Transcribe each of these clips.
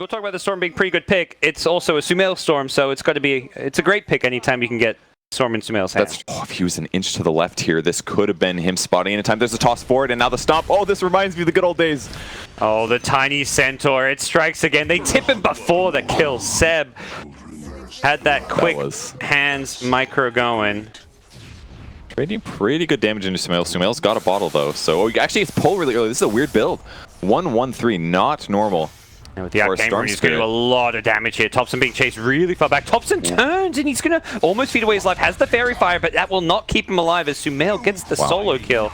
We'll talk about the Storm being a pretty good pick. It's also a Sumail Storm, so it's a great pick anytime you can get Storm in Sumail's hand. If he was an inch to the left here, this could have been him spotting anytime. There's a toss forward, and now the stomp. Oh, this reminds me of the good old days. Oh, the tiny Centaur. It strikes again. They tip him before the kill. Seb had that quick hands micro going. Trading pretty good damage into Sumail. Sumail's got a bottle, though. So, actually, it's pull really early. This is a weird build. 1-1-3, not normal. And with the Arcane Rune, he's going to do a lot of damage here. Thompson being chased really far back. Thompson turns, and he's going to almost feed away his life. Has the Fairy Fire, but that will not keep him alive as Sumail gets the solo kill.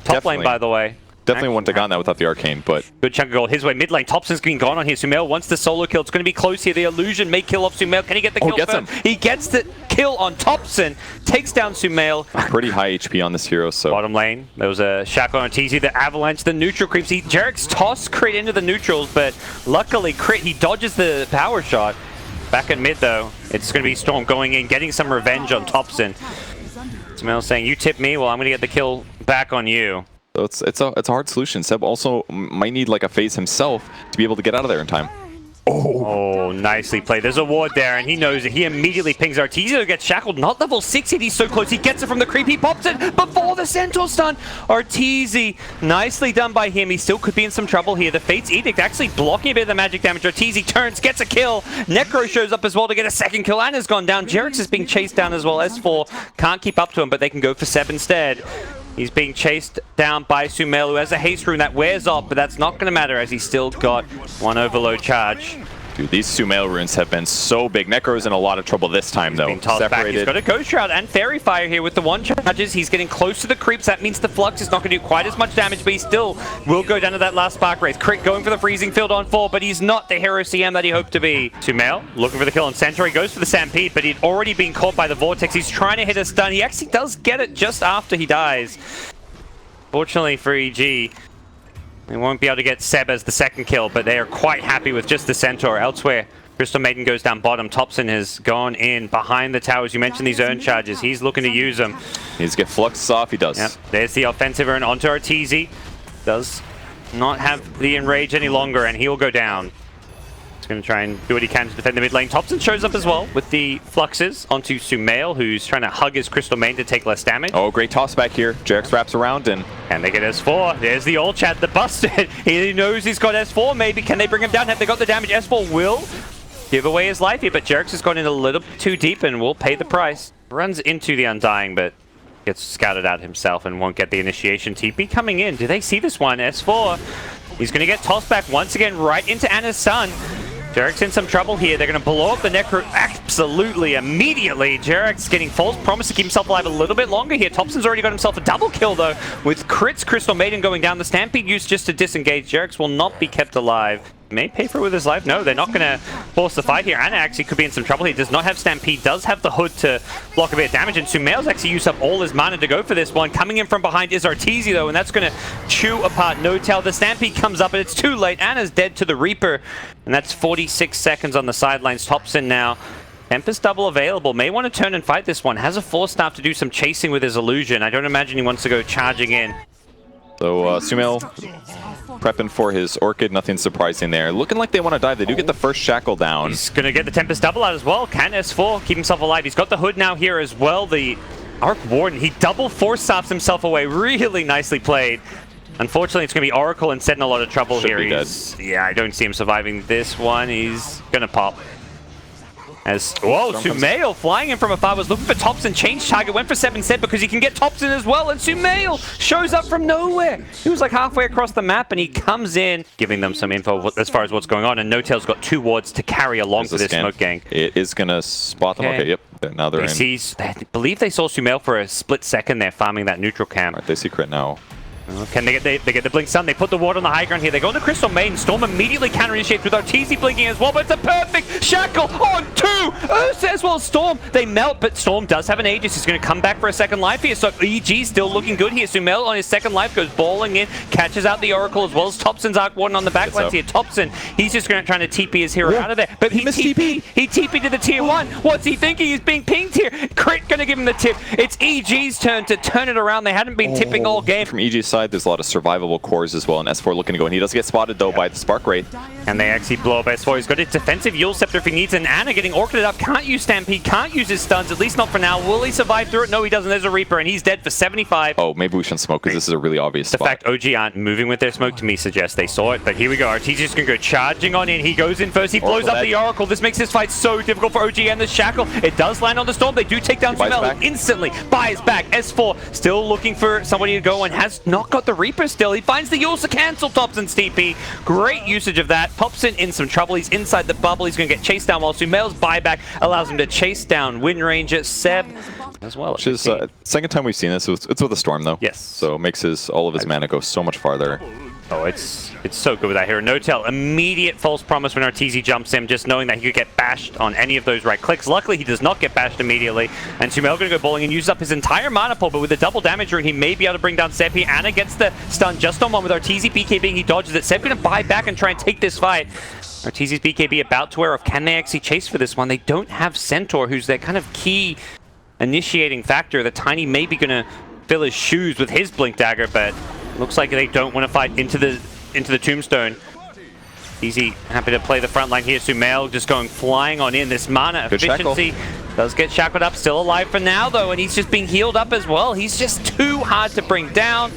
Top lane, by the way. Definitely wouldn't have gone that without the Arcane, but... Good chunk of gold his way. Mid lane, Thompson's being gone on here. Sumail wants the solo kill. It's going to be close here. The illusion may kill off Sumail. Can he get the kill first? He gets the kill on Thompson. Takes down Sumail. Pretty high HP on this hero, so... Bottom lane, there was a shackle on ARTEEZY. The avalanche, the neutral creeps. Jarek's tossed Crit into the neutrals, but luckily Crit, he dodges the power shot. Back in mid, though, it's going to be Storm going in, getting some revenge on Thompson. Sumail saying, you tip me, well, I'm going to get the kill back on you. So it's a hard solution. Seb also might need like a phase himself to be able to get out of there in time. Oh, nicely played. There's a ward there, and he knows it. He immediately pings ARTEEZY to get shackled. Not level 6 yet. He's so close. He gets it from the creep. He pops it before the Centaur stun. ARTEEZY, nicely done by him. He still could be in some trouble here. The Fate's Edict actually blocking a bit of the magic damage. ARTEEZY turns, gets a kill. Necro shows up as well to get a second kill. Anna's gone down. Jarek's is being chased down as well. S4 can't keep up to him, but they can go for Seb instead. He's being chased down by Sumail, who has a haste rune that wears off, but that's not going to matter as he's still got one overload charge. Dude, these Sumail runes have been so big. Necro's in a lot of trouble this time, though. Separated. He's got a Ghost Shroud and Fairy Fire here with the one charges. He's getting close to the creeps. That means the Flux is not going to do quite as much damage, but he still will go down to that last Spark Wraith. Crit going for the Freezing Field on 4, but he's not the hero CM that he hoped to be. Sumail looking for the kill on Centaur. He goes for the Stampede, but he'd already been caught by the Vortex. He's trying to hit a stun. He actually does get it just after he dies. Fortunately for EG, they won't be able to get Seb as the second kill, but they are quite happy with just the Centaur. Elsewhere, Crystal Maiden goes down bottom. Thompson has gone in behind the towers. You mentioned these urn charges. He's looking to use them. He needs to get Fluxes off. He does. Yep. There's the offensive urn onto ARTEEZY. Does not have the Enrage any longer, and he'll go down. He's going to try and do what he can to defend the mid lane. Thompson shows up as well with the Fluxes onto Sumail, who's trying to hug his Crystal Maiden to take less damage. Oh, great toss back here. Jarek's wraps around and they get S4. There's the ult chat, the busted. He knows he's got S4 maybe. Can they bring him down? Have they got the damage? S4 will give away his life here, but Jarek's has gone in a little too deep and will pay the price. Runs into the Undying, but gets scouted out himself and won't get the initiation. TP coming in. Do they see this one? S4. He's going to get tossed back once again right into Anna's Sun. Jarek's in some trouble here. They're going to blow up the Necro absolutely immediately. Jarek's getting false promise to keep himself alive a little bit longer here. Thompson's already got himself a double kill, though, with Crit's Crystal Maiden going down. The Stampede used just to disengage. Jarek's will not be kept alive. May pay for it with his life. No, they're not going to force the fight here. Anna actually could be in some trouble. He does not have Stampede, does have the hood to block a bit of damage, and Sumail's actually used up all his mana to go for this one. Coming in from behind is ARTEEZY, though, and that's going to chew apart No Tail. The Stampede comes up, but it's too late. Anna's dead to the Reaper, and that's 46 seconds on the sidelines. Thompson now. Tempest double available. May want to turn and fight this one. Has a Force Staff to do some chasing with his illusion. I don't imagine he wants to go charging in. So Sumail prepping for his Orchid, nothing surprising there. Looking like they want to dive. They do get the first shackle down. He's going to get the Tempest double out as well. Can S4 keep himself alive? He's got the hood now here as well. The Arc Warden, he double Force Staffs himself away. Really nicely played. Unfortunately, it's going to be Oracle and set in a lot of trouble here. Yeah, I don't see him surviving this one. He's going to pop. As Sumail flying in from afar was looking for Thompson, changed target, went for 7 instead because he can get Thompson as well, and Sumail shows up from nowhere. He was like halfway across the map and he comes in, giving them some info as far as what's going on, and No Tail's got 2 wards to carry along for this smoke gang. It is going to spot them. Okay, yep. Now they're in. I believe they saw Sumail for a split second there farming that neutral camp. Right, they see Crit now. Can they get the Blink Stun? They put the ward on the high ground here. They go into Crystal Maiden. Storm immediately counter-initiates with ARTEEZY blinking as well, but it's a perfect shackle on 2! Ursa as well as Storm. They melt, but Storm does have an Aegis. He's going to come back for a second life here, so EG still looking good here. Sumail on his second life goes bowling in, catches out the Oracle as well as Thompson's Arc Warden on the back lines here. Thompson, he's just going to try to TP his hero out of there, but he TP'd. He TP'd to the tier 1. What's he thinking? He's being pinged here. Crit going to give him the tip. It's EG's turn to turn it around. They hadn't been tipping all game. From EG's side, there's a lot of survivable cores as well, and S4 looking to go, and he does get spotted though by the Spark Wraith. And they actually blow up S4. He's got his defensive Yule Scepter if he needs, and Ana getting orchided up. Can't use Stampede, can't use his stuns, at least not for now. Will he survive through it? No, he doesn't. There's a Reaper, and he's dead for 75. Oh, maybe we shouldn't smoke because this is a really obvious spot. The fact OG aren't moving with their smoke to me suggests they saw it, but here we go. ARTEEZY just gonna go charging on in. He goes in first. He blows up the Oracle. This makes this fight so difficult for OG and the Shackle. It does land on the Storm. They do take down Sumel instantly. Buys back. S4 still looking for somebody to go and has not got the Reaper still. He finds the Yulsa cancel Thompson's TP. Great usage of that. Thompson in some trouble. He's inside the bubble. He's going to get chased down while Sumel's buyback allows him to chase down Wind Ranger, Seb as well. Which is second time we've seen this. It's with a Storm though. Yes. So it makes all of his mana go so much farther. Oh, it's so good with that hero. No-tell, immediate false promise when ARTEEZY jumps him, just knowing that he could get bashed on any of those right clicks. Luckily, he does not get bashed immediately. And Sumel going to go bowling and use up his entire mana pool, but with the double damage rune, he may be able to bring down Seb here. Ana gets the stun just on one with ARTEEZY BKBing. He dodges it. Seb going to buy back and try and take this fight. ARTEEZY's BKB about to wear off. Can they actually chase for this one? They don't have Centaur, who's their kind of key initiating factor. The Tiny may be going to fill his shoes with his Blink Dagger, but looks like they don't want to fight into the Tombstone. Easy, happy to play the front line here. Sumel just going flying on in. This mana efficiency does get shackled up. Still alive for now, though, and he's just being healed up as well. He's just too hard to bring down.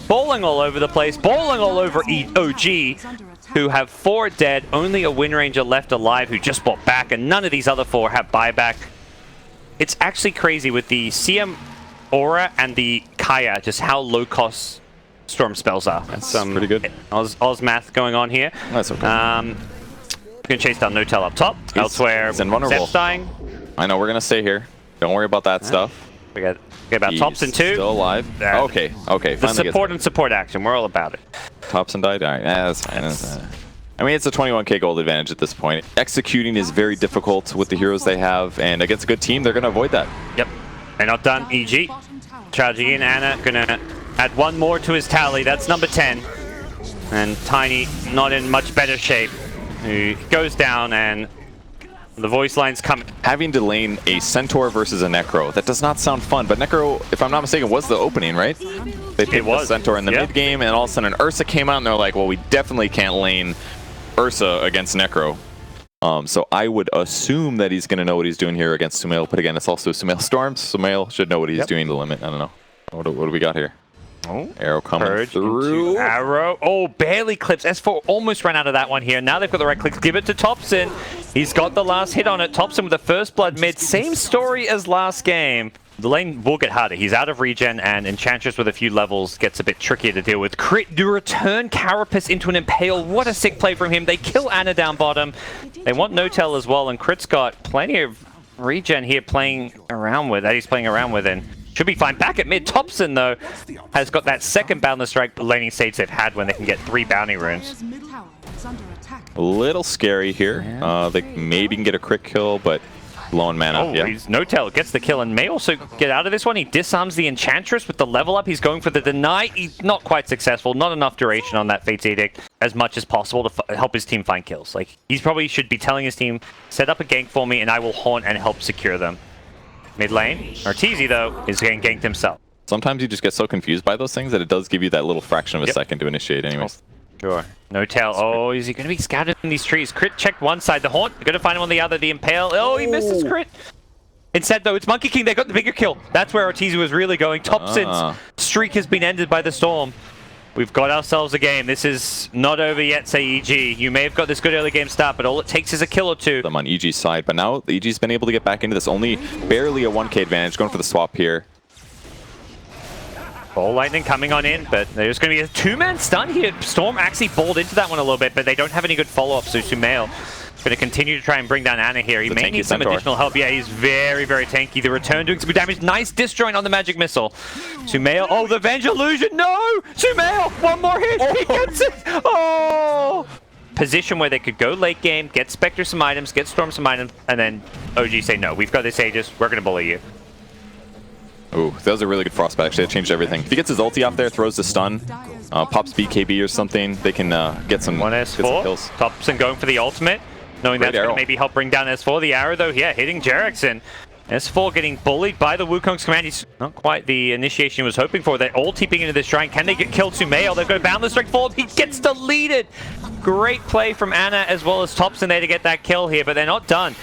Bowling all over the place. Bowling all over OG, who have 4 dead. Only a Wind Ranger left alive who just bought back, and none of these other 4 have buyback. It's actually crazy with the CM Aura and the Kaya, just how low cost Storm spells are. That's pretty good. Oz math going on here. That's okay. We're going to chase down No-Tell up top. Elsewhere, Zep's dying. I know, we're going to stay here. Don't worry about that stuff. We got about Thompson too. Still alive. Okay. The support action. We're all about it. Thompson died. All right. That's fine. I mean, it's a 21k gold advantage at this point. Executing is very difficult with the heroes they have, and against a good team, they're going to avoid that. Yep. They're not done. EG. Charging in. Ana going to add 1 more to his tally. That's number 10. And Tiny not in much better shape. He goes down and the voice lines come. Having to lane a Centaur versus a Necro, that does not sound fun, but Necro, if I'm not mistaken, was the opening, right? They picked the Centaur in the mid game, and all of a sudden Ursa came out and they're like, well, we definitely can't lane Ursa against Necro. So I would assume that he's going to know what he's doing here against Sumel, but again, it's also Sumel Storms. Sumel should know what he's doing to limit. I don't know. What do we got here? Oh, arrow coming Purge through. Arrow. Oh, barely clips. S4 almost ran out of that one here. Now they've got the right clicks. Give it to Thompson. He's got the last hit on it. Thompson with the first blood mid. Same story as last game. The lane will get harder. He's out of regen, and Enchantress with a few levels gets a bit trickier to deal with. Crit to return Carapace into an Impale. What a sick play from him. They kill Ana down bottom. They want No-Tell as well, and Crit's got plenty of regen here playing around with. That he's playing around with, and should be fine. Back at mid, Thompson, though, has got that second Boundless Strike laning stage they've had when they can get 3 bounty runes. A little scary here. They maybe can get a crit kill, but low on mana. Oh, he's No-Tell gets the kill and may also get out of this one. He disarms the Enchantress with the level up. He's going for the deny. He's not quite successful. Not enough duration on that Fate's Edict as much as possible to help his team find kills. Like, he probably should be telling his team, set up a gank for me and I will haunt and help secure them. Mid lane, ARTEEZY though is getting ganked himself. Sometimes you just get so confused by those things that it does give you that little fraction of a second to initiate anyways. Sure. No-Tell. Oh, is he going to be scouted in these trees? Crit checked one side. The Haunt, going to find him on the other. The Impale. Oh, he missed his crit. Instead, though, it's Monkey King. They got the bigger kill. That's where ARTEEZY was really going. Thompson's streak has been ended by the Storm. We've got ourselves a game. This is not over yet, say EG. You may have got this good early game start, but all it takes is a kill or 2. I'm on EG's side, but now EG's been able to get back into this. Only barely a 1k advantage. Going for the swap here. Ball Lightning coming on in, but there's going to be a 2-man stun here. Storm actually balled into that one a little bit, but they don't have any good follow-up, so Sumel is going to continue to try and bring down Ana here. He may need some additional help. Yeah, he's very, very tanky. The return doing some good damage. Nice disjoint on the magic missile. Sumel, oh, the Venge Illusion. No! Sumel, one more hit. He gets it. Oh! Position where they could go late game, get Spectre some items, get Storm some items, and then OG say, no, we've got this Aegis. We're going to bully you. Ooh, that was a really good frostbite. Actually, that changed everything. If he gets his ulti off there, throws the stun, pops BKB or something, they can get some, kills. Thompson going for the ultimate, knowing that's going to maybe help bring down S4. The arrow, though, yeah, hitting Jerickson. S4 getting bullied by the Wukong's command. He's not quite the initiation he was hoping for. They're all TPing into this shrine. Can they get killed to Mail? They've got to bound the strike forward. He gets deleted. Great play from Ana as well as Thompson there to get that kill here, but they're not done.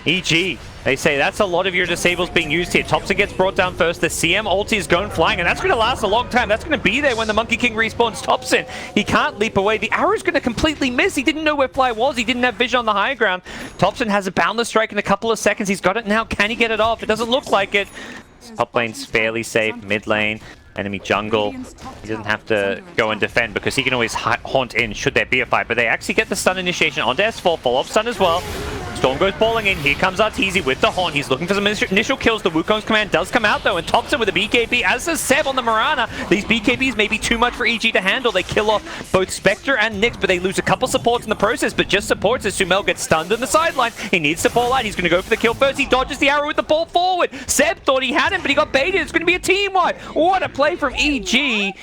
EG, they say that's a lot of your disables being used here. Thompson gets brought down first. The CM ulti is going flying, and that's going to last a long time. That's going to be there when the Monkey King respawns Thompson. He can't leap away. The arrow's going to completely miss. He didn't know where Fly was. He didn't have vision on the high ground. Thompson has a boundless strike in a couple of seconds. He's got it now. Can he get it off? It doesn't look like it. Top lane's fairly safe. Mid lane, enemy jungle. He doesn't have to go and defend because he can always haunt in should there be a fight. But they actually get the stun initiation onto S4. Follow-up stun as well. Storm goes balling in. Here comes ARTEEZY with the haunt. He's looking for some initial kills. The Wukong's command does come out though, and Thompson with a BKB, as does Seb on the Mirana. These BKBs may be too much for EG to handle. They kill off both Spectre and Nyx, but they lose a couple supports in the process, but just supports as Sumail gets stunned on the sideline. He needs to fall out. He's going to go for the kill first. He dodges the arrow with the ball forward. Seb thought he had him, but he got baited. It's going to be a team wipe. What a play from EG.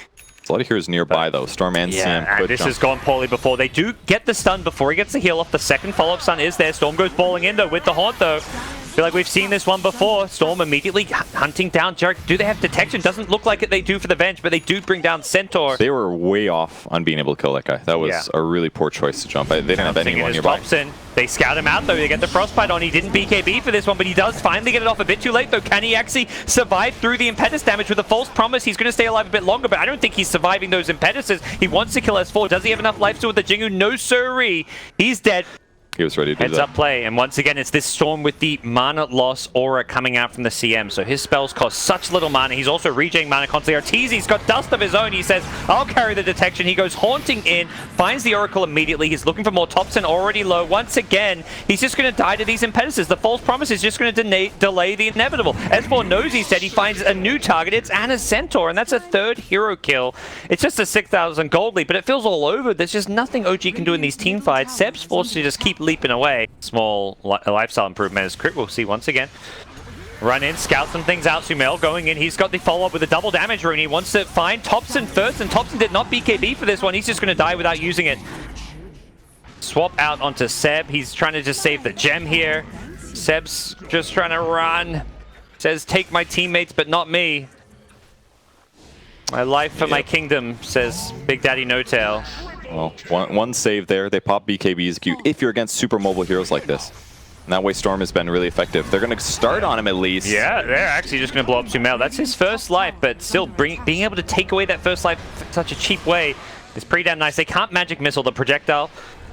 A lot of heroes nearby though. Storm and Sam. And this has gone poorly before. They do get the stun before he gets the heal off. The second follow-up stun is there. Storm goes balling in though with the haunt though. I feel like we've seen this one before. Storm immediately hunting down Jarek. Do they have detection? Doesn't look like it. They do for the Venge, but they do bring down Centaur. They were way off on being able to kill that guy. That was a really poor choice to jump. They didn't have anyone nearby. Thompson. They scout him out though. They get the frostbite on. He didn't BKB for this one, but he does finally get it off a bit too late though. Can he actually survive through the impetus damage with a false promise? He's going to stay alive a bit longer, but I don't think he's surviving those impetuses. He wants to kill S4. Does he have enough life to with the Jingu? No siree. He's dead. He was ready to do Heads up play, and once again, it's this Storm with the mana loss aura coming out from the CM. So his spells cost such little mana. He's also regen mana constantly. ARTEEZY's got dust of his own. He says, I'll carry the detection. He goes haunting in, finds the Oracle immediately. He's looking for more. Thompson already low. Once again, he's just going to die to these impetuses. The false promise is just going to delay the inevitable. S4 knows he's dead. He finds a new target. It's Ana's Centaur, and that's a third hero kill. It's just a 6,000 gold lead, but it feels all over. There's just nothing OG can do in these team fights. Seb's forced to just keep leaping away. Small lifestyle improvement as Crit we'll see once again. Run in, scout some things out. Sumail going in. He's got the follow-up with a double damage rune. He wants to find Thompson first, and Thompson did not BKB for this one. He's just going to die without using it. Swap out onto Seb. He's trying to just save the gem here. Seb's just trying to run. Says, take my teammates, but not me. My life for my kingdom, says Big Daddy No Tail. Well, one save there. They pop BKBs if you're against super mobile heroes like this. And that way Storm has been really effective. They're going to start on him at least. Yeah, they're actually just going to blow up Sumail. That's his first life, but still being able to take away that first life in such a cheap way is pretty damn nice. They can't magic missile the projectile.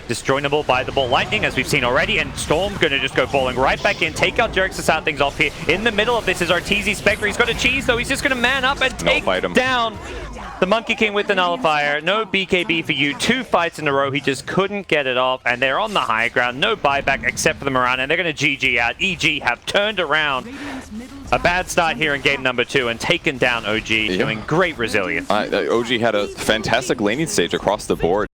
Disjoinable by the ball lightning, as we've seen already, and Storm going to just go falling right back in, take out Jerks to start things off here. In the middle of this is ARTEEZY Spectre. He's got a cheese, though. He's just going to man up and take down the Monkey King with the Nullifier. No BKB for you. 2 fights in a row. He just couldn't get it off, and they're on the high ground. No buyback except for the Mirana, and they're going to GG out. EG have turned around. A bad start here in game number 2 and taken down OG, showing great resilience. OG had a fantastic laning stage across the board.